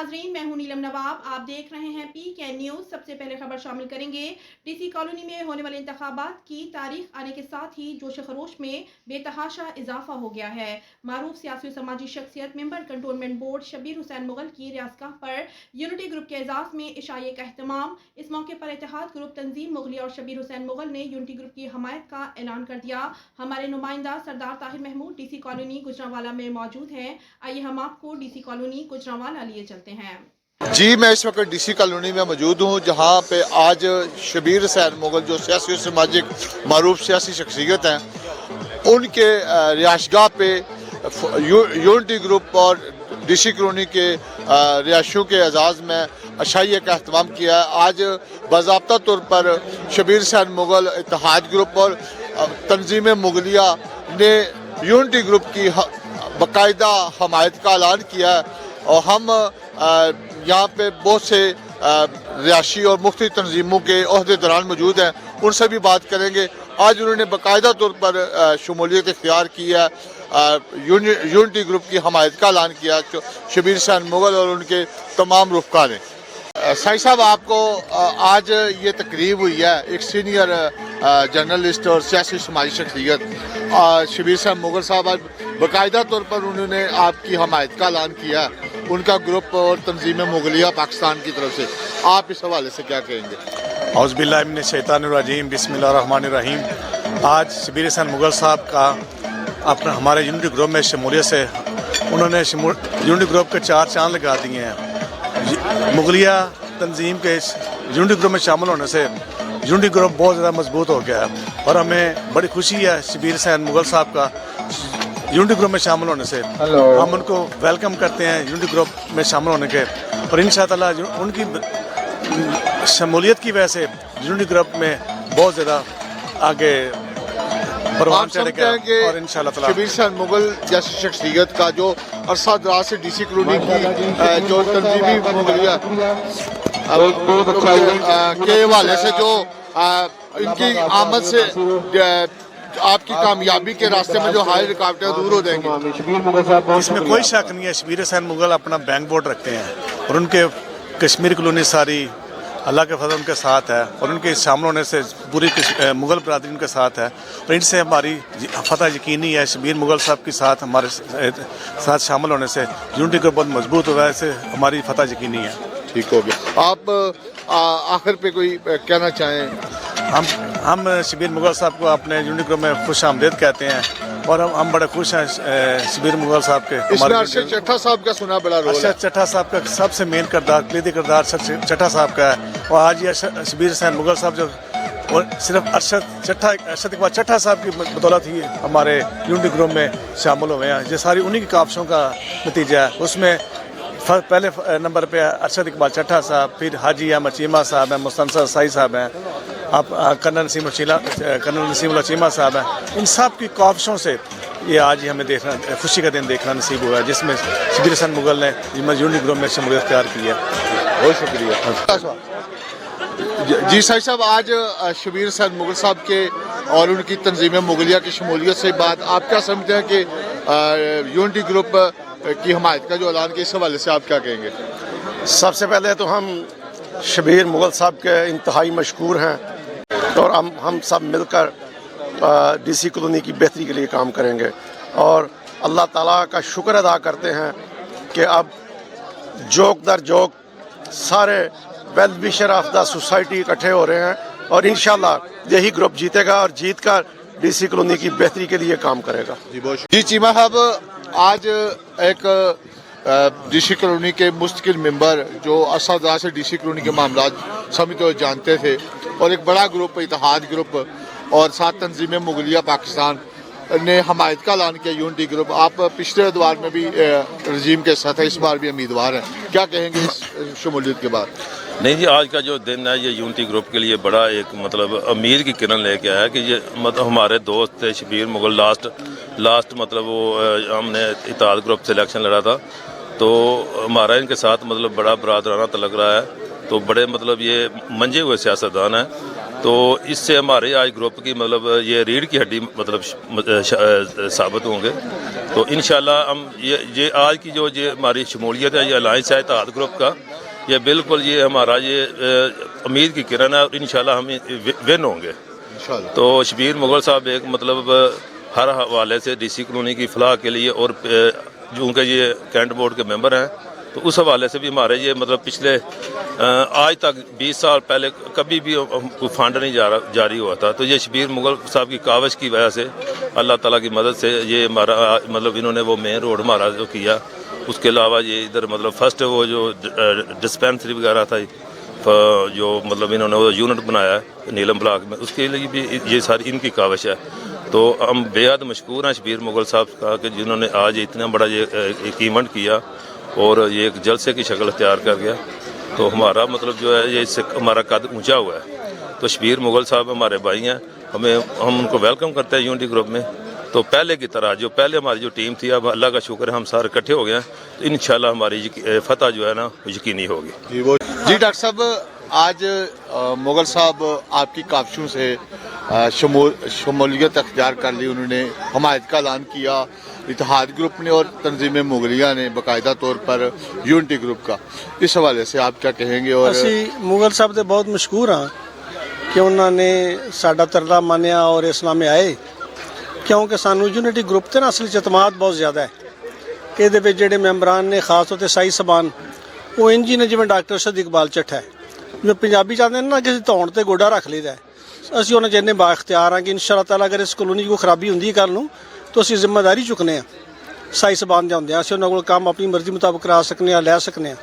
नाजरीन, मैं हूं नीलम नवाब। आप देख रहे हैं PK न्यूज। सबसे पहले खबर शामिल करेंगे। DC कॉलोनी में होने वाले इंतखाबात की तारीख आने के साथ ही जोश खरोश में बेतहाशा इजाफा हो गया है। मारूफ सियासी समाजी शख्सियत member cantonment board Shabbir Hussain Mughal की रियासतगाह पर यूनिटी ग्रुप के एजाज में इशाए का एहतमाम। इस मौके पर इत्तेहाद ग्रुप तंजीम मुगलिया और शबीर हुसैन मुगल ने यूनिटी ग्रुप की हमायत का ऐलान कर दिया। हमारे नुमाइंदा सरदार ताहिर महमूद DC कॉलोनी गुजरांवाला में मौजूद हैं। आइए हम आपको DC कॉलोनी गुजरांवाला लिए चलते हैं। जी, मैं इस वक्त DC कॉलोनी में मौजूद हूँ, जहाँ पे आज शबीर हुसैन मुगल जो सियासी और सामाजिक मारूफ सियासी शख्सियत हैं, उनके रिहाइशगाह पे यूनिटी ग्रुप और DC कॉलोनी के रिहायशियों के एजाज़ में अशाइया का अहतमाम किया है। आज बाज़ाब्ता तौर पर शबीर हुसैन मुगल इत्तेहाद ग्रुप और तंजीम मुगलिया ने यूनिटी ग्रुप की बाकायदा हमायत का ऐलान किया है और हम यहाँ पे बहुत से रिहायशी और मुख्तलिफ तंजीमों के ओहदेदारान मौजूद हैं, उनसे भी बात करेंगे। आज उन्होंने बाकायदा तौर पर शमूलियत इख्तियार की है, यूनिटी ग्रुप की हमायत का ऐलान किया शबीर हुसैन मुगल और उनके तमाम रुफ़का ने। साई साहब, आपको आज ये तकरीब हुई है, एक सीनियर जर्नलिस्ट और सियासी समाजी शख्सियत शबीर हुसैन मुगल साहब आज बाकायदा तौर पर उन्होंने आपकी हमायत का ऐलान किया है, उनका ग्रुप और तंजीम मुगलिया पाकिस्तान की तरफ से। आप इस हवाले से क्या कहेंगे? औज़ुबिल्लाहि मिनश शैतानिर्रजीम, बिस्मिल्लाहिर्रहमानिर्रहीम। आज शबीर हुसैन मुगल साहब का अपना हमारे यूनिटी ग्रुप में शमूलियत से उन्होंने यूनिटी ग्रुप के 4 चांद लगा दिए हैं। मुगलिया तंजीम के यूनिटी ग्रुप में शामिल होने से यूनिटी ग्रुप बहुत ज़्यादा मजबूत हो गया है और हमें बड़ी खुशी है शबीर हुसैन मुगल साहब का यूनिटी ग्रुप में शामिल होने से। हम उनको वेलकम करते हैं यूनिटी ग्रुप में शामिल होने के, और इंशाअल्लाह उनकी शमूलियत की वजह से यूनिटी ग्रुप में बहुत ज़्यादा आगे परवान चढ़ेगा। और इंशाअल्लाह शबीर हुसैन मुगल जैसी शख्सियत का जो अरसा दराज से DC कॉलोनी की जो तंजीमी मुगलिया के हवाले से जो इनकी आमद से आपकी कामयाबी के रास्ते में जो हाई रुकावटें दूर हो जाएंगी, इसमें कोई शक नहीं है। शबीर हुसैन मुगल अपना बैंक बोर्ड रखते हैं और उनके कश्मीर कॉलोनी सारी अल्लाह के फजल उनके साथ है और उनके शामिल होने से पूरी मुगल बरादरी उनके साथ है और इनसे हमारी फतह यकीनी है। शबीर मुगल साहब के साथ हमारे साथ शामिल होने से यूनिटी को बहुत मजबूत हुआ है, इससे हमारी फतह यकीनी है। ठीक हो गया। आप आखिर पे कोई कहना चाहें? हम शबीर मुगल साहब को अपने यूनिटी ग्रुप में खुश आमदेद कहते हैं और हम बड़े खुश हैं शबीर मुगल साहब के। इसमें अरशद चट्टा साहब का सुना बड़ा रोल है। अरशद चट्टा साहब का सबसे मेन किरदार, क्लीदी किरदार चट्टा साहब का है और आज ये शबीर हुसैन मुगल साहब जो और सिर्फ अरशद इकबाल चट्टा साहब की बदौलत ही हमारे यूनिटी ग्रुप में शामिल हुए हैं। ये सारी उन्हीं की काविशों का नतीजा है। उसमें पहले नंबर पे अरशद इकबाल चट्टा साहब, फिर हाजी अहमद चीमा साहब हैं, मुस्तनसर साई साहब हैं, आप कर्नल नसीमुल्लाह चीमा साहब हैं। इन सब की काविशों से ये आज ही हमें देखना, खुशी का दिन देखना नसीब हुआ है, जिसमें शबीर हुसैन मुगल ने यूनिटी ग्रुप में शमूलियत इख्तियार की है। बहुत शुक्रिया। जी साई साहब, आज शबीर हुसैन मुगल साहब के और उनकी तंजीम मुगलिया की शमूलियत से बात आप क्या समझते हैं कि यूनिटी ग्रुप की हमायत का जो ऐलान किया, इस हवाले से आप क्या कहेंगे? सबसे पहले तो हम शबीर मुगल साहब के इंतहाई मशकूर हैं और हम सब मिलकर DC कॉलोनी की बेहतरी के लिए काम करेंगे और अल्लाह ताला का शुक्र अदा करते हैं कि अब जोक दर जोक सारे well wisher of the society इकट्ठे हो रहे हैं और इंशाल्लाह यही ग्रुप जीतेगा और जीत कर DC कॉलोनी की बेहतरी के लिए काम करेगा। जी चीमा साहब, आज एक DC कॉलोनी के मुस्तकिल मेंबर जो असदा से DC कॉलोनी के मामला समझते हुए जानते थे और एक बड़ा ग्रुप इत्तेहाद ग्रुप और साथ तंजीम मुगलिया पाकिस्तान ने हमायत का ऐलान किया यूनिटी ग्रुप। आप पिछले दौर में भी रजीम के साथ है, इस बार भी उम्मीदवार हैं, क्या कहेंगे इस शमूलियत के बाद? नहीं जी, आज का जो दिन है ये यूनिटी ग्रुप के लिए बड़ा एक मतलब अमीर की किरण लेके आया कि ये मतलब हमारे दोस्त थे शबीर मुगल लास्ट मतलब वो हमने इत्तेहाद ग्रुप से इलेक्शन लड़ा था, तो हमारा इनके साथ मतलब बड़ा बरादराना तल्लुक़ रहा है, तो बड़े मतलब ये मंजे हुए सियासतदान हैं तो इससे हमारे आज ग्रुप की मतलब ये रीढ़ की हड्डी मतलब साबित होंगे। तो इंशाल्लाह हम ये आज की जो ये हमारी शमूलियत है, ये अलायंस है इत्तेहाद ग्रुप का, ये बिल्कुल ये हमारा ये उम्मीद की किरण है और इंशाल्लाह हम विन होंगे इंशाल्लाह। तो शबीर मुगल साहब एक मतलब हर हवाले से डीसी कॉलोनी की फलाह के लिए और चूँकि ये कैंट बोर्ड के मेंबर हैं तो उस हवाले से भी हमारे ये मतलब पिछले आज तक 20 साल पहले कभी भी कोई फंड नहीं जारी हुआ था। तो ये शबीर मुगल साहब की काविश की वजह से अल्लाह ताला की मदद से ये हमारा मतलब इन्होंने वो मेन रोड हमारा जो किया। उसके अलावा ये इधर मतलब फर्स्ट वो जो डिस्पेंसरी वगैरह था जो मतलब इन्होंने वो यूनिट बनाया है नीलम ब्लॉक में, उसके लिए भी ये सारी इनकी काविश है। तो हम बेहद मशकूर हैं शबीर मुगल साहब का कि जिन्होंने आज इतना बड़ा ये एक इवेंट किया और ये एक जलसे की शक्ल तैयार कर गया। तो हमारा मतलब जो है ये इससे हमारा कद ऊंचा हुआ है। तो शबीर मुगल साहब हमारे भाई हैं, हम उनको वेलकम करते हैं यूनिटी ग्रुप में। तो पहले की तरह जो पहले हमारी जो टीम थी, अब अल्लाह का शुक्र है हम सारे इकट्ठे हो गए हैं, तो इंशाल्लाह हमारी फतह जो है ना यकीनी होगी। जी डॉक्टर साहब, आज मुगल साहब आपकी काविशों से शमूलियत अख्तियार कर ली, उन्होंने हमायत का ऐलान किया इत्तेहाद ग्रुप ने और तंजीम मुगलिया ने बाकायदा तौर पर यूनिटी ग्रुप का। इस हवाले से आप क्या कहेंगे? और ਅਸੀਂ ਮੁਗਲ ਸਾਹਿਬ ਦੇ ਬਹੁਤ ਮਸ਼ਕੂਰ ਹਾਂ ਕਿ ਉਹਨਾਂ ਨੇ ਸਾਡਾ ਤਰਲਾ ਮੰਨਿਆ ਔਰ ਇਸਲਾਮ ਆਏ, ਕਿਉਂਕਿ ਸਾਨੂੰ ਯੂਨਿਟੀ ਗਰੁੱਪ ਤੇ ਨਾ ਅਸਲ 'ਚ ਇਤਮਾਦ ਬਹੁਤ ਜ਼ਿਆਦਾ ਹੈ ਕਿ ਇਹਦੇ ਵਿੱਚ ਜਿਹੜੇ ਮੈਂਬਰਾਂ ਨੇ ਖਾਸ ਤੌਰ ਤੇ ਸਾਈ ਸਬਾਨ ਉਹ ਇੰਜ ਹੀ ਨੇ ਜਿਵੇਂ ਡਾਕਟਰ ਸਦੀਕ ਇਕਬਾਲ ਚੱਠਾ ਹੈ, ਜਿਵੇਂ ਪੰਜਾਬੀ ਚਾਹੁੰਦੇ ਨੇ ਨਾ ਕਿਸੇ ਧੌਣ ਤੇ ਗੋਡਾ ਰੱਖ ਲਈਦਾ। ਅਸੀਂ ਉਹਨਾਂ 'ਚ ਇੰਨੇ ਬਾਇਖਤਿਆਰ ਹਾਂ ਕਿ ਇਨਸ਼ਾ ਅੱਲਾਹ ਤਾਲਾ ਅਗਰ ਇਸ ਕਲੋਨੀ 'ਚ ਕੋਈ ਖਰਾਬੀ ਹੁੰਦੀ ਕੱਲ੍ਹ ਨੂੰ ਤਾਂ ਅਸੀਂ ਜ਼ਿੰਮੇਵਾਰੀ ਚੁੱਕਨੇ ਆ। ਸਾਈ ਸਬਾਨ ਜਾਂਦੇ ਆ, ਅਸੀਂ ਉਹਨਾਂ ਕੋਲ ਕੰਮ ਆਪਣੀ ਮਰਜ਼ੀ ਮੁਤਾਬਕ ਕਰਾ ਸਕਨੇ ਆ, ਲੈ ਸਕਨੇ ਆ।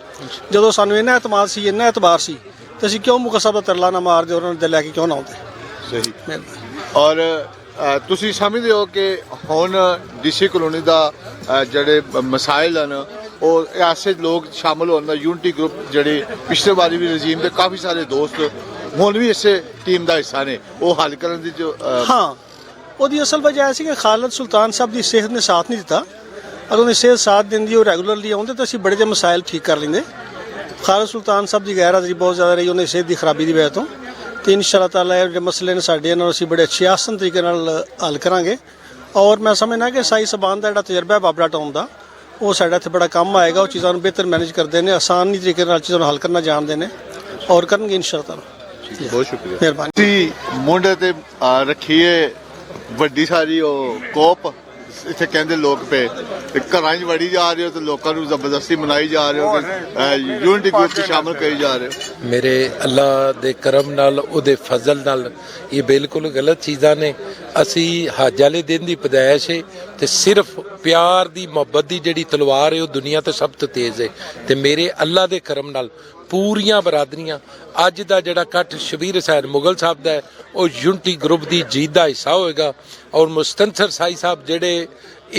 ਜਦੋਂ ਸਾਨੂੰ ਇੰਨਾ ਇਤਮਾਦ ਸੀ, ਇੰਨਾ ਇਤਬਾਰ ਸੀ, ਤੇ ਅਸੀਂ ਕਿਉਂ ਮੁਗਲ ਸਾਹਿਬ ਦਾ ਤਰਲਾ ਨਾ ਮਾਰਦੇ, ਉਹਨਾਂ ਦੇ ਲੈ ਕੇ ਕਿਉਂ ਨਾ ਆਉਂਦੇ। ਸਹੀ। ਔਰ ਤੁਸੀਂ ਸਮਝਦੇ ਹੋ ਕਿ ਹੁਣ ਡੀਸੀ ਕਲੋਨੀ ਦਾ ਜਿਹੜੇ ਮਸਾਇਲ ਹਨ ਉਹ ਐਸੇ ਲੋਕ ਸ਼ਾਮਲ ਹੋਣ ਦਾ यूनिटी ग्रुप ਜਿਹੜੇ ਪਿਛਲੇ ਵਾਰੀ ਵੀ ਰਜੀਮ ਦੇ ਕਾਫੀ ਸਾਰੇ ਦੋਸਤ ਹੁਣ ਵੀ ਇਸੇ ਟੀਮ ਦਾ ਹਿੱਸਾ ਨੇ, ਉਹ ਹੱਲ ਕਰਨ ਦੀ ਜੋ ਹਾਂ, ਉਹਦੀ ਅਸਲ ਵਜ੍ਹਾ ਇਹ ਸੀ ਕਿ ਖਾਲਦ ਸੁਲਤਾਨ ਸਾਹਿਬ ਦੀ ਸਿਹਤ ਨੇ ਸਾਥ ਨਹੀਂ ਦਿੱਤਾ। ਅਗਰ ਉਹਦੀ ਸਿਹਤ ਸਾਥ ਦਿੰਦੀ, ਉਹ ਰੈਗੂਲਰਲੀ ਆਉਂਦੇ ਤਾਂ ਅਸੀਂ ਬੜੇ ਜਿਹੇ ਮਸਾਇਲ ਠੀਕ ਕਰ ਲੈਂਦੇ। ਖਾਲਦ ਸੁਲਤਾਨ ਸਾਹਿਬ ਦੀ ਗੈਰ ਹਾਜ਼ਰੀ ਬਹੁਤ ਜ਼ਿਆਦਾ ਰਹੀ ਉਹਨੇ ਸਿਹਤ ਦੀ ਖਰਾਬੀ ਦੀ ਵਜ੍ਹਾ ਤੋਂ। ਤੇ ਇਨਸ਼ਾ ਤਾਲਾ ਇਹ ਜਿਹੜੇ ਮਸਲੇ ਨੇ ਸਾਡੇ ਨਾਲ ਅਸੀਂ ਬੜੇ ਅੱਛੇ ਆਸਨ ਤਰੀਕੇ ਨਾਲ ਹੱਲ ਕਰਾਂਗੇ। ਔਰ ਮੈਂ ਸਮਝਦਾ ਕਿ ਸਾਈ ਸਬਾਨ ਦਾ ਜਿਹੜਾ ਤਜਰਬਾ ਹੈ ਬਾਬਰਾ ਟਾਊਨ ਦਾ, ਉਹ ਸਾਡਾ ਇੱਥੇ ਬੜਾ ਕੰਮ ਆਏਗਾ। ਉਹ ਚੀਜ਼ਾਂ ਨੂੰ ਬਿਹਤਰ ਮੈਨੇਜ ਕਰਦੇ ਨੇ, ਆਸਾਨੀ ਤਰੀਕੇ ਨਾਲ ਚੀਜ਼ਾਂ ਨੂੰ ਹੱਲ ਕਰਨਾ ਜਾਣਦੇ ਨੇ ਔਰ ਕਰਨਗੇ ਇਨਸ਼ਾ ਤਾਲਾ। ਬਹੁਤ ਸ਼ੁਕਰੀਆ। ਮਿਹਰਬਾਨੀ। ਤੁਸੀਂ ਮੁੰਡੇ ਤੇ ਰੱਖੀਏ ਵੱਡੀ ਸਾਰੀ ਉਹ ਕੋਪ, ਇੱਥੇ ਕਹਿੰਦੇ ਲੋਕ ਪਏ ਤੇ ਘਰਾਂ 'ਚ ਵੜੀ ਜਾ ਰਹੇ ਹੋ ਤੇ ਲੋਕਾਂ ਨੂੰ ਜ਼ਬਰਦਸਤੀ ਮਨਾਈ ਜਾ ਰਹੇ ਹੋ ਕਿ यूनिटी ग्रुप 'ਚ ਸ਼ਾਮਲ ਕਰੀ ਜਾ ਰਹੇ ਹੋ। ਮੇਰੇ ਅੱਲਾ ਦੇ ਕਰਮ ਨਾਲ, ਉਹਦੇ ਫਜ਼ਲ ਨਾਲ ਇਹ ਬਿਲਕੁਲ ਗਲਤ ਚੀਜ਼ਾਂ ਨੇ। ਅਸੀਂ ਹੱਜ ਵਾਲੇ ਦਿਨ ਦੀ ਪਦਾਇਸ਼ ਹੈ ਤੇ ਸਿਰਫ ਪਿਆਰ ਦੀ ਮੁਹੱਬਤ ਦੀ ਜਿਹੜੀ ਤਲਵਾਰ ਹੈ ਉਹ ਦੁਨੀਆ ਤੇ ਸਭ ਤੋਂ ਤੇਜ਼ ਹੈ। ਤੇ ਮੇਰੇ ਅੱਲਾ ਦੇ ਕਰਮ ਨਾਲ ਪੂਰੀਆਂ ਬਰਾਦਰੀਆਂ ਅੱਜ ਦਾ ਜਿਹੜਾ ਇਕੱਠ ਸ਼ਬੀਰ ਹੁਸੈਨ ਮੁਗਲ ਸਾਹਿਬ ਦਾ ਹੈ ਉਹ यूनिटी ग्रुप ਦੀ ਜੀਤ ਦਾ ਹਿੱਸਾ ਹੋਏਗਾ। ਔਰ ਮੁਸਤਨਸਰ ਸਾਈ ਸਾਹਿਬ ਜਿਹੜੇ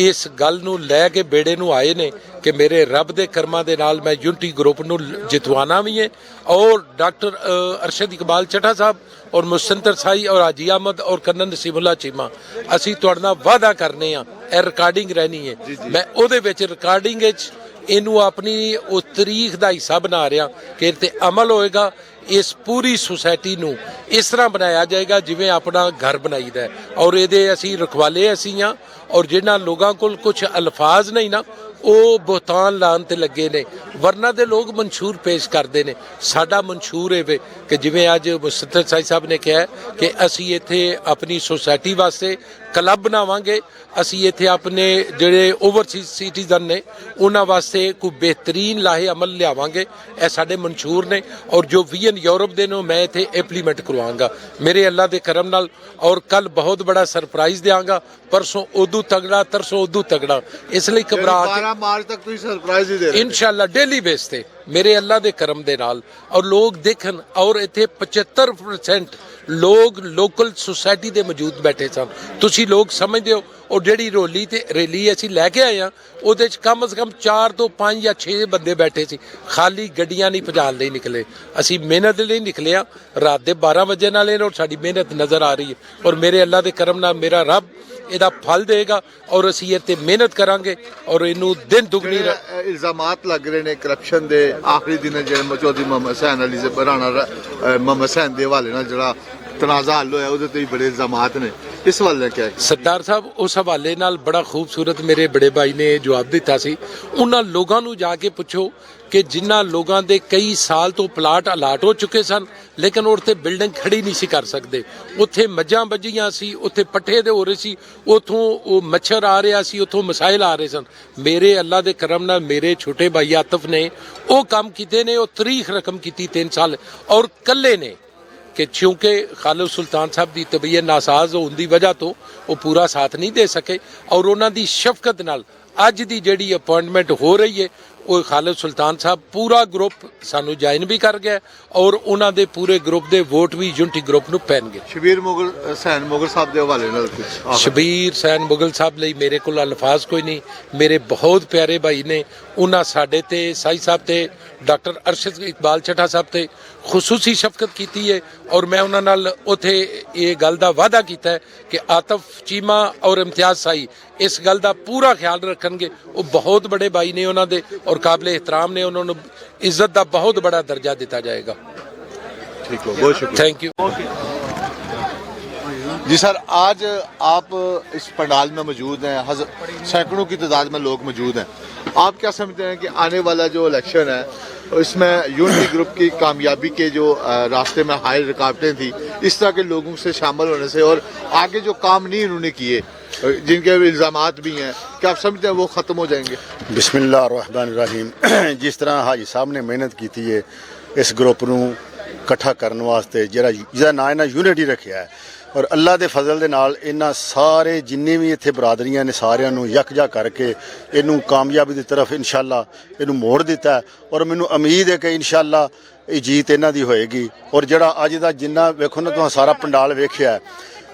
ਇਸ ਗੱਲ ਨੂੰ ਲੈ ਕੇ ਬੇੜੇ ਨੂੰ ਆਏ ਨੇ ਕਿ ਮੇਰੇ ਰੱਬ ਦੇ ਕਰਮਾਂ ਦੇ ਨਾਲ ਮੈਂ यूनिटी ग्रुप ਨੂੰ ਜਿਤਵਾਨਾ ਵੀ ਹੈ। ਔਰ ਡਾਕਟਰ ਅਰਸ਼ਦ ਇਕਬਾਲ ਚੱਠਾ ਸਾਹਿਬ ਔਰ ਮੁਸਤਨਸਰ ਸਾਈ ਔਰ ਹਾਜੀ ਅਹਿਮਦ ਔਰ ਕੰਨਨ ਨਸੀਮੁੱਲਾ ਚੀਮਾ, ਅਸੀਂ ਤੁਹਾਡੇ ਨਾਲ ਵਾਅਦਾ ਕਰਨੇ ਆ, ਇਹ ਰਿਕਾਰਡਿੰਗ ਰਹਿਣੀ ਹੈ। ਮੈਂ ਉਹਦੇ ਵਿੱਚ ਰਿਕਾਰਡਿੰਗ ਵਿੱਚ ਇਹਨੂੰ ਆਪਣੀ ਉਸ ਤਰੀਖ ਦਾ ਹਿੱਸਾ ਬਣਾ ਰਿਹਾ ਕਿ ਇਹ 'ਤੇ ਅਮਲ ਹੋਏਗਾ। ਇਸ ਪੂਰੀ ਸੁਸਾਇਟੀ ਨੂੰ ਇਸ ਤਰ੍ਹਾਂ ਬਣਾਇਆ ਜਾਏਗਾ ਜਿਵੇਂ ਆਪਣਾ ਘਰ ਬਣਾਈਦਾ ਹੈ। ਔਰ ਇਹਦੇ ਅਸੀਂ ਰਖਵਾਲੇ ਅਸੀਂ ਹਾਂ। ਔਰ ਜਿਹਨਾਂ ਲੋਕਾਂ ਕੋਲ ਕੁਝ ਅਲਫਾਜ਼ ਨਹੀਂ ਨਾ, ਉਹ ਬੋਤਾਨ ਲਾਉਣ ਤੇ ਲੱਗੇ ਨੇ, ਵਰਨਾ ਦੇ ਲੋਕ ਮਨਸ਼ੂਰ ਪੇਸ਼ ਕਰਦੇ ਨੇ। ਸਾਡਾ ਮਨਸ਼ੂਰ ਇਹ ਵੇ ਕਿ ਜਿਵੇਂ ਅੱਜ ਮੁਸਤਫਾ ਸਾਈ ਸਾਹਿਬ ਨੇ ਕਿਹਾ ਕਿ ਅਸੀਂ ਇੱਥੇ ਆਪਣੀ ਸੁਸਾਇਟੀ ਵਾਸਤੇ ਕਲੱਬ ਬਣਾਵਾਂਗੇ, ਅਸੀਂ ਇੱਥੇ ਆਪਣੇ ਜਿਹੜੇ ਓਵਰਸੀਜ਼ ਸਿਟੀਜ਼ਨ ਨੇ ਉਹਨਾਂ ਵਾਸਤੇ ਕੋਈ ਬਿਹਤਰੀਨ ਲਾਹੇ ਅਮਲ ਲਿਆਵਾਂਗੇ। ਇਹ ਸਾਡੇ ਮਨਸ਼ੂਰ ਨੇ ਔਰ ਜੋ ਵੀਐਨ ਯੂਰਪ ਦੇ ਨੂੰ ਮੈਂ ਇੱਥੇ ਇੰਪਲੀਮੈਂਟ ਕਰਵਾਵਾਂਗਾ ਮੇਰੇ ਅੱਲਾ ਦੇ ਕਰਮ ਨਾਲ। ਔਰ ਕੱਲ ਬਹੁਤ ਬੜਾ ਸਰਪ੍ਰਾਈਜ਼ ਦਿਆਂਗਾ, ਪਰਸੋਂ ਉਦੋਂ ਤਗੜਾ, ਤਰਸੋਂ ਉਦੋਂ ਤਗੜਾ। ਇਸ ਲਈ ਘਬਰਾ 12 ਮਾਰਚ ਤੱਕ ਤੁਸੀਂ ਸਰਪ੍ਰਾਈਜ਼ ਹੀ ਦੇ ਰਹੇ ਹੋ ਇਨਸ਼ਾਅੱਲਾ ਡੇਲੀ ਬੇਸ ਤੇ ਮੇਰੇ ਅੱਲਾ ਦੇ ਕਰਮ ਦੇ ਨਾਲ। ਔਰ ਲੋਕ ਦੇਖਣ, ਔਰ ਇੱਥੇ 75% ਲੋਕ ਲੋਕਲ ਸੁਸਾਇਟੀ ਦੇ ਮੌਜੂਦ ਬੈਠੇ ਸਨ। ਤੁਸੀਂ ਲੋਕ ਸਮਝਦੇ ਹੋ ਉਹ ਜਿਹੜੀ ਰੈਲੀ ਅਸੀਂ ਲੈ ਕੇ ਆਏ ਹਾਂ ਉਹਦੇ 'ਚ ਕਮ ਸੇ ਕਮ 4 ਤੋਂ 5 ਜਾਂ 6 ਬੰਦੇ ਬੈਠੇ ਸੀ। ਖਾਲੀ ਗੱਡੀਆਂ ਨਹੀਂ ਭਜਾਉਣ ਲਈ ਨਿਕਲੇ, ਅਸੀਂ ਮਿਹਨਤ ਲਈ ਨਿਕਲੇ ਹਾਂ। ਰਾਤ ਦੇ 12 ਵਜੇ ਨਾਲ ਔਰ ਸਾਡੀ ਮਿਹਨਤ ਨਜ਼ਰ ਆ ਰਹੀ ਹੈ। ਔਰ ਮੇਰੇ ਅੱਲਾ ਦੇ ਕਰਮ ਨਾਲ ਮੇਰਾ ਰੱਬ ਇਹਦਾ ਫਲ ਦੇਗਾ ਔਰ ਅਸੀਂ ਇਹ 'ਤੇ ਮਿਹਨਤ ਕਰਾਂਗੇ ਔਰ ਇਹਨੂੰ ਦਿਨ ਦੁਗਣੀ। ਇਲਜ਼ਾਮਾਤ ਲੱਗ ਰਹੇ ਨੇ ਕਰਪਸ਼ਨ ਦੇ, ਆਖਰੀ ਦਿਨ ਜਿਹੜੇ ਚੌਧਰੀ ਮੁਹੰਮਦ ਹੁਸੈਨ ਅਲੀ ਰਾਣਾ ਮੁਹੰਮਦ ਹੁਸੈਨ ਦੇ ਹਵਾਲੇ ਨਾਲ ਜਿਹੜਾ ਤਨਾਜ਼ਾ ਹੱਲ ਹੋਇਆ ਉਹਦੇ ਤੇ ਵੀ ਬੜੇ ਇਲਜ਼ਾਮਾਤ ਨੇ, ਇਸ ਵੱਲ ਕਿਆ ਸਰਦਾਰ ਸਾਹਿਬ ਉਸ ਹਵਾਲੇ ਨਾਲ ਬੜਾ ਖੂਬਸੂਰਤ ਮੇਰੇ ਬੜੇ ਭਾਈ ਨੇ ਜਵਾਬ ਦਿੱਤਾ ਸੀ। ਉਹਨਾਂ ਲੋਕਾਂ ਨੂੰ ਜਾ ਕੇ ਪੁੱਛੋ ਕਿ ਜਿਨ੍ਹਾਂ ਲੋਕਾਂ ਦੇ ਕਈ ਸਾਲ ਤੋਂ ਪਲਾਟ ਅਲਾਟ ਹੋ ਚੁੱਕੇ ਸਨ ਲੇਕਿਨ ਉੱਥੇ ਬਿਲਡਿੰਗ ਖੜੀ ਨਹੀਂ ਸੀ ਕਰ ਸਕਦੇ, ਉੱਥੇ ਮੱਝਾਂ ਵੱਜੀਆਂ ਸੀ, ਉੱਥੇ ਪੱਠੇ ਦੇ ਹੋ ਰਹੇ ਸੀ, ਉੱਥੋਂ ਉਹ ਮੱਛਰ ਆ ਰਿਹਾ ਸੀ, ਉੱਥੋਂ ਮਸਾਇਲ ਆ ਰਹੇ ਸਨ। ਮੇਰੇ ਅੱਲਾ ਦੇ ਕਰਮ ਨਾਲ ਮੇਰੇ ਛੋਟੇ ਭਾਈ ਆਤਫ ਨੇ ਉਹ ਕੰਮ ਕੀਤੇ ਨੇ, ਉਹ ਤਰੀਖ ਰਕਮ ਕੀਤੀ 3 ਸਾਲ ਔਰ ਕੱਲੇ ਨੇ ਕਿ ਕਿਉਂਕਿ ਖਾਲਿਦ ਸੁਲਤਾਨ ਸਾਹਿਬ ਦੀ ਤਬੀਅਤ ਨਾਸਾਜ਼ ਹੋਣ ਦੀ ਵਜ੍ਹਾ ਤੋਂ ਉਹ ਪੂਰਾ ਸਾਥ ਨਹੀਂ ਦੇ ਸਕੇ ਔਰ ਉਹਨਾਂ ਦੀ ਸ਼ਫਕਤ ਨਾਲ ਅੱਜ ਦੀ ਜਿਹੜੀ ਅਪਾਇੰਟਮੈਂਟ ਹੋ ਰਹੀ ਹੈ ਉਹ ਖਾਲਿਦ ਸੁਲਤਾਨ ਸਾਹਿਬ ਪੂਰਾ ਗਰੁੱਪ ਸਾਨੂੰ ਜੁਆਇਨ ਵੀ ਕਰ ਗਿਆ ਔਰ ਉਹਨਾਂ ਦੇ ਪੂਰੇ ਗਰੁੱਪ ਦੇ ਵੋਟ ਵੀ ਯੂਨਿਟੀ ਗਰੁੱਪ ਨੂੰ ਪੈਣਗੇ। ਸ਼ਬੀਰ ਮੁਗਲ ਹੁਸੈਨ ਮੁਗਲ ਸਾਹਿਬ ਦੇ ਹਵਾਲੇ ਨਾਲ ਕੁਝ ਸ਼ਬੀਰ ਹੁਸੈਨ ਮੁਗਲ ਸਾਹਿਬ ਲਈ ਮੇਰੇ ਕੋਲ ਅਲਫਾਜ਼ ਕੋਈ ਨਹੀਂ, ਮੇਰੇ ਬਹੁਤ ਪਿਆਰੇ ਭਾਈ ਨੇ, ਉਹਨਾਂ ਸਾਡੇ ਤੇ ਸਾਈ ਸਾਹਿਬ ਤੇ ਡਾਕਟਰ ਅਰਸ਼ਦ ਇਕਬਾਲ ਚੱਠਾ ਸਾਹਿਬ ਤੇ ਖੁਸੂਸੀ ਸ਼ਫਕਤ ਕੀਤੀ ਹੈ ਔਰ ਮੈਂ ਉਹਨਾਂ ਨਾਲ ਉੱਥੇ ਇਹ ਗੱਲ ਦਾ ਵਾਅਦਾ ਕੀਤਾ ਹੈ ਕਿ ਆਤਫ ਚੀਮਾ ਔਰ ਇਮਤਿਆਜ਼ ਸਾਈ ਇਸ ਗੱਲ ਦਾ ਪੂਰਾ ਖਿਆਲ ਰੱਖਣਗੇ। ਉਹ ਬਹੁਤ ਬੜੇ ਭਾਈ ਨੇ ਉਹਨਾਂ ਦੇ और काबिल एहतराम ने, उन्होंने इज्जत का बहुत बड़ा दर्जा दिता जाएगा। ठीक हो, बहुत शुक्रिया, थैंक यू। जी सर, आज आप इस पंडाल में मौजूद हैं, सैकड़ों की तादाद में लोग मौजूद हैं, आप क्या समझते हैं कि आने वाला जो इलेक्शन है इसमें यूनिटी ग्रुप की कामयाबी के जो रास्ते में हाई रुकावटें थी, इस तरह के लोगों से शामिल होने से और आगे जो काम नहीं उन्होंने किए जिनके इल्ज़ामात भी हैं, क्या आप समझते हैं वो ख़त्म हो जाएंगे? बिस्मिल्लाहिर्रहमानिर्रहीम। जिस तरह हाजी साहब ने मेहनत की है इस ग्रुप ਨੂੰ ਇਕੱਠਾ ਕਰਨ ਵਾਸਤੇ ਜਿਹਦਾ ਨਾਂ ਇਹਨਾਂ ਯੂਨਿਟੀ ਰੱਖਿਆ ਹੈ ਔਰ ਅੱਲਾ ਦੇ ਫਜ਼ਲ ਦੇ ਨਾਲ ਇਹਨਾਂ ਸਾਰੇ ਜਿੰਨੇ ਵੀ ਇੱਥੇ ਬਰਾਦਰੀਆਂ ਨੇ ਸਾਰਿਆਂ ਨੂੰ ਯਕਜਾ ਕਰਕੇ ਇਹਨੂੰ ਕਾਮਯਾਬੀ ਦੀ ਤਰਫ ਇਨਸ਼ਾਅੱਲਾ ਇਹਨੂੰ ਮੋੜ ਦਿੱਤਾ ਔਰ ਮੈਨੂੰ ਉਮੀਦ ਹੈ ਕਿ ਇਨਸ਼ਾਅੱਲਾ ਇਹ ਜੀਤ ਇਹਨਾਂ ਦੀ ਹੋਏਗੀ। ਔਰ ਜਿਹੜਾ ਅੱਜ ਦਾ ਜਿੰਨਾ ਵੇਖੋ ਨਾ ਤੁਸੀਂ ਸਾਰਾ ਪੰਡਾਲ ਵੇਖਿਆ,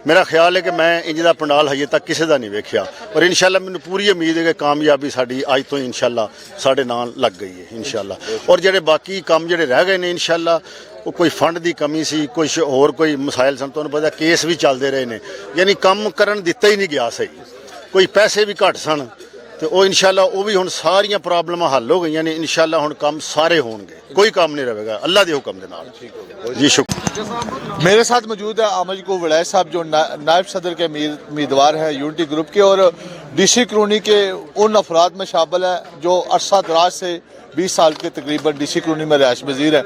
मेरा ख्याल है कि मैं इंज दा पंडाल हजे तक किसी का नहीं वेख्या और इंशाअल्लाह मैनू पूरी उम्मीद है कि कामयाबी साडी अज तो इंशाअल्लाह साडे नाल लग गई है इंशाअल्लाह। और जेडे बाकी काम जेडे रह गए ने इंशाअल्लाह वो कोई फंड की कमी सी, कुछ होर कोई मसाइल सन, तुहानूं पता केस भी चलते रहे ने, यानी काम करन दिता ही नहीं गया सही, कोई पैसे भी घट सन तो वो इंशाअल्लाह वो भी हुण सारियां प्रॉब्लम हल हो गई ने इंशाअल्लाह। हुण काम सारे होणगे, कोई काम नहीं रहेगा अल्लाह के हुक्म दे नाल। जी शुक्रिया। मेरे साथ मौजूद है आमज को वड़ैच साहब जो नायब सदर के उम्मीदवार हैं यूनिटी ग्रुप के और DC कॉलोनी के उन अफराद में शामिल है जो अरसा दराज से 20 साल के तकरीबन DC कॉलोनी में रिहाइश पज़ीर है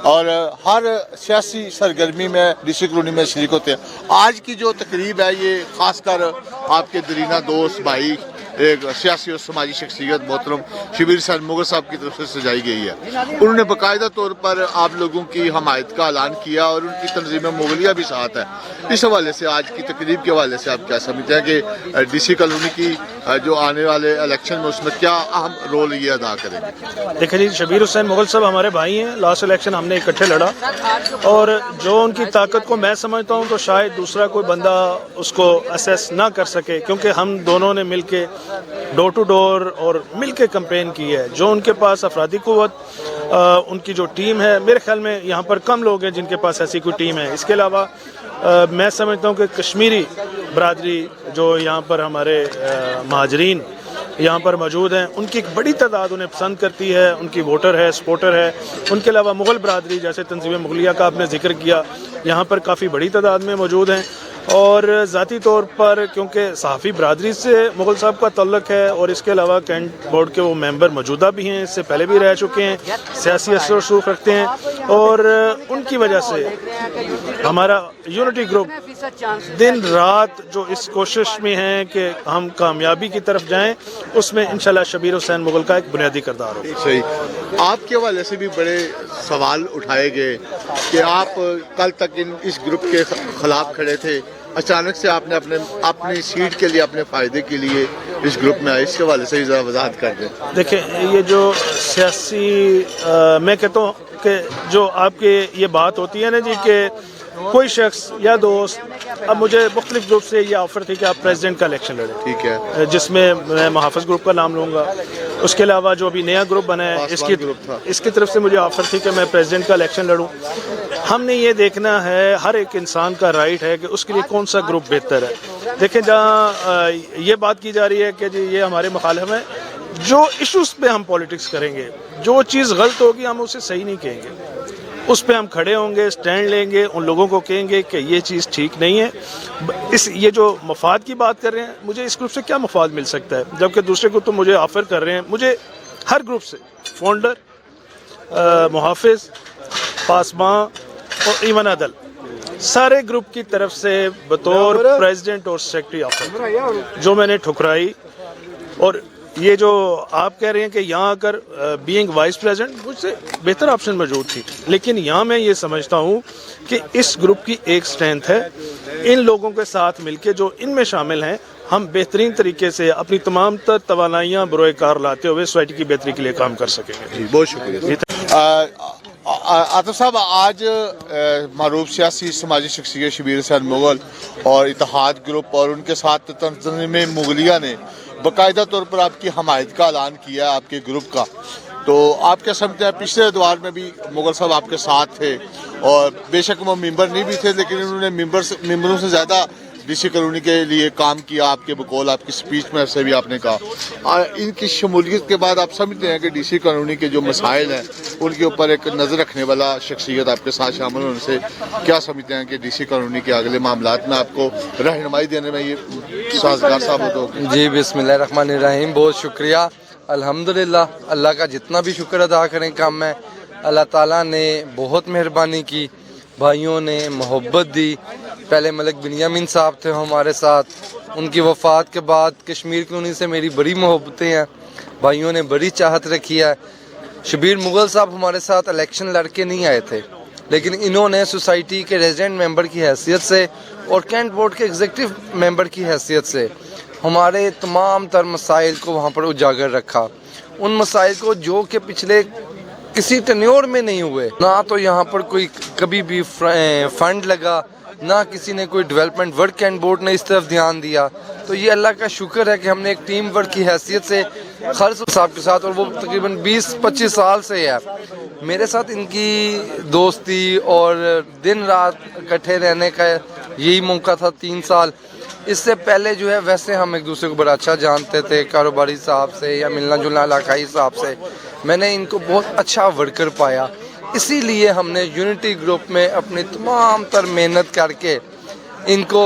और हर सियासी सरगर्मी में DC कॉलोनी में शरीक होते हैं। आज की जो तकरीब है ये खासकर आपके दरीना दोस्त भाई एक सियासी और समाजी शख्सियत मोहतरम शबीर हुसैन मुगल साहब की तरफ से सजाई गई है। उन्होंने बाकायदा तौर पर आप लोगों की हमायत का ऐलान किया और उनकी तंजीम मुगलिया भी साथ है। इस हवाले से आज की तकरीब के हवाले से आप क्या समझते हैं कि DC कॉलोनी की जो आने वाले इलेक्शन में उसमें क्या अहम रोल ये अदा करेंगे? देखिए जी, शबीर हुसैन मुगल साहब हमारे भाई हैं, लास्ट इलेक्शन हमने इकट्ठे लड़ा और जो उनकी ताकत को मैं समझता हूँ तो शायद दूसरा कोई बंदा उसको असेस ना कर सके, क्योंकि हम दोनों ने मिल के डोर टू डोर और मिल के कैंपेन की है। जो उनके पास अफरादी क़ुव्वत, उनकी जो टीम है, मेरे ख्याल में यहाँ पर कम लोग हैं जिनके पास ऐसी कोई टीम है। इसके अलावा मैं समझता हूँ कि कश्मीरी बरादरी जो यहाँ पर हमारे महाजरीन यहाँ पर मौजूद हैं, उनकी एक बड़ी तादाद उन्हें पसंद करती है, उनकी वोटर है, सपोर्टर है। उनके अलावा मुग़ल बरादरी जैसे तंजीम मुगलिया का आपने जिक्र किया, यहाँ पर काफ़ी बड़ी तादाद में मौजूद हैं। और ज़ाती तौर पर क्योंकि सहाफ़ी बरादरी से मुग़ल साहब का तल्लुक़ है और इसके अलावा कैंट बोर्ड के वो मेंबर मौजूदा भी हैं, इससे पहले भी रह चुके हैं, सियासी असर रसूख रखते हैं और उनकी वजह से हमारा यूनिटी ग्रुप दिन रात जो इस कोशिश में है कि हम कामयाबी की तरफ जाएं, उसमें इंशाल्लाह शबीर हुसैन मुग़ल का एक बुनियादी किरदार हो। सही, आपके हवाले से भी बड़े सवाल उठाए गए कि आप कल तक इस ग्रुप के खिलाफ खड़े थे, अचानक से आपने अपनी सीट के लिए, अपने फ़ायदे के लिए इस ग्रुप में आए, इसके हवाले से ज़रा वजाहत कर दें। देखिए, ये जो सियासी मैं कहता हूँ कि जो आपके ये बात होती है ना जी कि कोई शख्स या दोस्त, अब मुझे मुख्तलिफ ग्रुप से ये ऑफ़र थी कि आप प्रेसिडेंट का इलेक्शन लड़ें, ठीक है, जिसमें मैं मुहाफ़िज़ ग्रुप का नाम लूँगा। उसके अलावा जो अभी नया ग्रुप बना है इसकी तरफ से मुझे ऑफ़र थी कि मैं प्रेसिडेंट का इलेक्शन लड़ूँ। हमने ये देखना है, हर एक इंसान का राइट है कि उसके लिए कौन सा ग्रुप बेहतर है। देखें, जहाँ ये बात की जा रही है कि जी ये हमारे मुखालिफ हैं, जो इशूज़ पे हम पॉलिटिक्स करेंगे, जो चीज़ गलत होगी हम उसे सही नहीं कहेंगे, اس پہ ہم کھڑے ہوں گے, سٹینڈ لیں گے, ان لوگوں کو کہیں گے کہ یہ چیز ٹھیک نہیں ہے. یہ جو مفاد کی بات کر رہے ہیں, مجھے اس گروپ سے کیا مفاد مل سکتا ہے, جبکہ دوسرے گروپ تو مجھے آفر کر رہے ہیں. مجھے ہر گروپ سے فاؤنڈر, محافظ, پاسباں اور ایمن عدل, سارے گروپ کی طرف سے بطور پریزیڈنٹ اور سیکرٹری آفر جو میں نے ٹھکرائی. اور یہ جو آپ کہہ رہے ہیں کہ یہاں آ کر بینگ وائس پریزیڈنٹ, مجھ سے بہتر آپشن موجود تھی, لیکن یہاں میں یہ سمجھتا ہوں کہ اس گروپ کی ایک سٹرینتھ ہے, ان لوگوں کے ساتھ مل کے جو ان میں شامل ہیں, ہم بہترین طریقے سے اپنی تمام تر توانائیاں بروئے کار لاتے ہوئے سوسائٹی کی بہتری کے لیے کام کر سکیں گے. بہت شکریہ. عاطف صاحب, آج معروف سیاسی سماجی شخصیت شبیر حسین مغل اور اتحاد گروپ اور ان کے ساتھ تنظیم مغلیہ نے باقاعدہ طور پر آپ کی حمایت کا اعلان کیا ہے, آپ کے گروپ کا. تو آپ کیا سمجھتے ہیں, پچھلے ادوار میں بھی مغل صاحب آپ کے ساتھ تھے اور بے شک وہ ممبر نہیں بھی تھے, لیکن انہوں نے ممبروں سے زیادہ ڈی سی کالونی کے لیے کام کیا. آپ کے بقول آپ کی سپیچ میں سے بھی آپ نے کہا, ان کی شمولیت کے بعد آپ سمجھتے ہیں کہ ڈی سی کالونی کے جو مسائل ہیں ان کے اوپر ایک نظر رکھنے والا شخصیت آپ کے ساتھ شامل ہونے سے کیا سمجھتے ہیں کہ ڈی سی کالونی کے اگلے معاملات میں آپ کو رہنمائی دینے میں یہ سازگار ثابت ہوگی؟ جی بسم اللہ الرحمن الرحیم, بہت شکریہ. الحمدللہ, اللہ کا جتنا بھی شکر ادا کریں کم ہے. اللہ تعالیٰ نے بہت مہربانی کی, بھائیوں نے محبت دی. پہلے ملک بنیامین صاحب تھے ہمارے ساتھ, ان کی وفات کے بعد کشمیر کالونی سے میری بڑی محبتیں ہیں, بھائیوں نے بڑی چاہت رکھی ہے. شبیر مغل صاحب ہمارے ساتھ الیکشن لڑ کے نہیں آئے تھے, لیکن انہوں نے سوسائٹی کے ریزیڈنٹ ممبر کی حیثیت سے اور کینٹ بورڈ کے ایگزیکٹو ممبر کی حیثیت سے ہمارے تمام تر مسائل کو وہاں پر اجاگر رکھا. ان مسائل کو جو کہ پچھلے کسی ٹینیور میں نہیں ہوئے, نہ تو یہاں پر کوئی کبھی بھی فنڈ لگا, نہ کسی نے کوئی ڈیولپمنٹ ورک کینٹ بورڈ نے اس طرف دھیان دیا. تو یہ اللہ کا شکر ہے کہ ہم نے ایک ٹیم ورک کی حیثیت سے خالص صاحب کے ساتھ, اور وہ تقریباً 20-25 سال سے ہے میرے ساتھ, ان کی دوستی اور دن رات اکٹھے رہنے کا یہی موقع تھا 3 سال. اس سے پہلے جو ہے ویسے ہم ایک دوسرے کو بڑا اچھا جانتے تھے, کاروباری صاحب سے یا ملنا جلنا علاقائی صاحب سے. میں نے ان کو بہت اچھا ورکر پایا, اسی لیے ہم نے یونٹی گروپ میں اپنی تمام تر محنت کر کے ان کو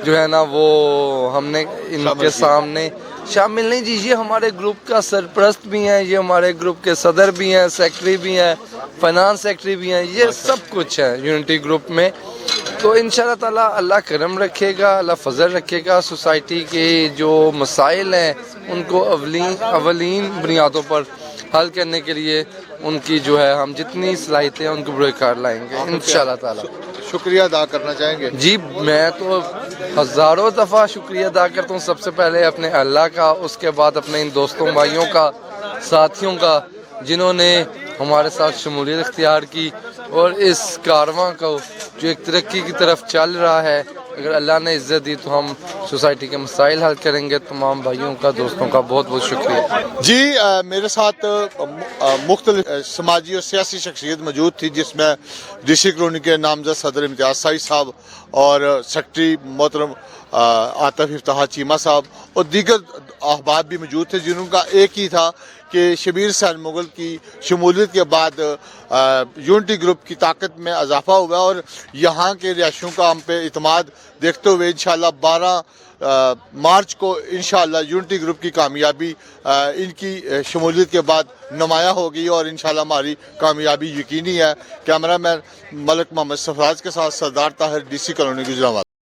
جو ہے نا وہ ہم نے ان کے سامنے شامل نہیں. جی یہ ہمارے گروپ کا سرپرست بھی ہیں, یہ ہمارے گروپ کے صدر بھی ہیں, سیکرٹری بھی ہیں, فائنانس سیکرٹری بھی ہیں, یہ سب کچھ ہے یونٹی گروپ میں. تو انشاءاللہ تعالیٰ اللہ کرم رکھے گا, اللہ فضل رکھے گا. سوسائٹی کے جو مسائل ہیں ان کو اولین بنیادوں پر حل کرنے کے لیے ان کی جو ہے ہم جتنی صلاحیتیں ہیں ان کو بروئے کار لائیں گے انشاءاللہ تعالیٰ. شکریہ ادا کرنا چاہیں گے؟ جی میں تو ہزاروں دفعہ شکریہ ادا کرتا ہوں, سب سے پہلے اپنے اللہ کا, اس کے بعد اپنے ان دوستوں بھائیوں کا, ساتھیوں کا, جنہوں نے ہمارے ساتھ شمولیت اختیار کی. اور اس کارواں کو جو ایک ترقی کی طرف چل رہا ہے, اگر اللہ نے عزت دی تو ہم سوسائٹی کے مسائل حل کریں گے. تمام بھائیوں کا, دوستوں کا بہت بہت شکریہ. جی میرے ساتھ مختلف سماجی اور سیاسی شخصیت موجود تھی, جس میں ڈی سی کالونی کے نامزد صدر امتیاز سعید صاحب اور سیکرٹری محترم عاطف افتخار چیمہ صاحب اور دیگر احباب بھی موجود تھے, جنہوں کا ایک ہی تھا کہ شبیر حسین مغل کی شمولیت کے بعد یونٹی گروپ کی طاقت میں اضافہ ہوا, اور یہاں کے رہائشیوں کا ہم پہ اعتماد دیکھتے ہوئے انشاءاللہ 12 مارچ کو انشاءاللہ یونٹی گروپ کی کامیابی ان کی شمولیت کے بعد نمایاں ہوگی, اور انشاءاللہ ہماری کامیابی یقینی ہے. کیمرہ مین ملک محمد سفراز کے ساتھ Sardar Tahir, D C colony Gujranwala.